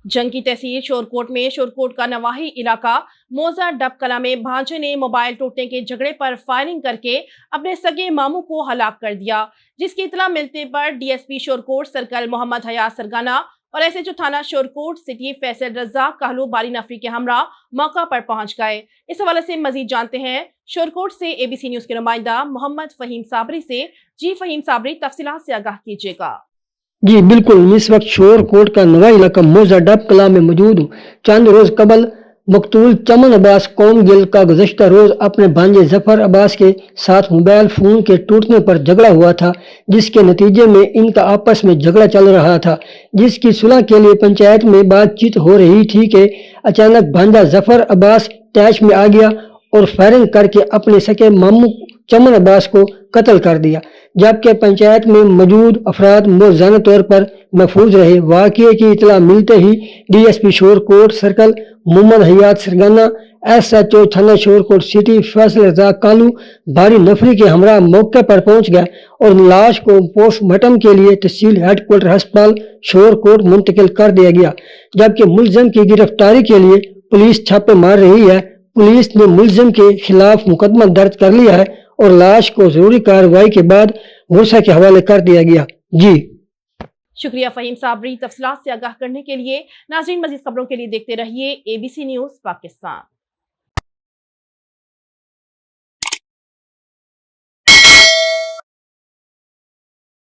जंग की तहसील शोरकोट में शोरकोट का नवाही इलाका मोजा डब कला में भांजे ने मोबाइल टूटने के झगड़े पर फायरिंग करके अपने सगे मामू को हलाक कर दिया, जिसकी इतला मिलने पर डीएसपी शोरकोट सर्कल मोहम्मद हयात सरगाना और एसएचओ थाना शोरकोट सिटी फैसल रज़ाक कहलू बारी नफरी के हमरा मौका पर पहुंच गए। इस हवाले से मजीद जानते हैं शोरकोट से एबीसी न्यूज के नुमाइंदा मोहम्मद फहीम साबरी से। जी फहीम साबरी, तफसीलात से आगाह कीजिएगा। जी बिल्कुल, इस वक्त शोरकोट का नवा इलाका मोजा डब कला में मौजूद हूँ। चंद रोज कबल मकतूल चमन अब्बास कौम गिल का गुज़श्ता रोज अपने भांजे जफर अब्बास के साथ मोबाइल फोन के टूटने पर झगड़ा हुआ था, जिसके नतीजे में इनका आपस में झगड़ा चल रहा था, जिसकी सुलह के लिए पंचायत में बातचीत हो रही थी कि अचानक भांजा जफर अब्बास तैश में आ गया और फायरिंग करके अपने सके मामू चमन अब्बास को कत्ल कर दिया, जबकि पंचायत में मौजूद अफराद मौजूदा तौर पर महफूज रहे। वाक़ये की इतला मिलते ही डीएसपी शोरकोट सर्कल मोहम्मद हयात सरगाना, एसएचओ थाना शोरकोट सिटी फैसल रज़ाक कालू भारी नफरी के हमरा मौके पर पहुंच गया और लाश को पोस्टमार्टम के लिए तहसील हेडक्वार्टर अस्पताल शोरकोट मुंतकिल कर दिया गया, जबकि मुलजिम की गिरफ्तारी के लिए पुलिस छापे मार रही है। पुलिस ने मुलजिम के खिलाफ मुकदमा दर्ज कर लिया है और लाश को जरूरी कार्रवाई के बाद वर्षा के हवाले कर दिया गया। जी शुक्रिया फहीम साबरी, तफसीलात से आगाह करने के लिए। नाज़रीन, मज़ीद खबरों के लिए देखते रहिए एबीसी न्यूज़ पाकिस्तान।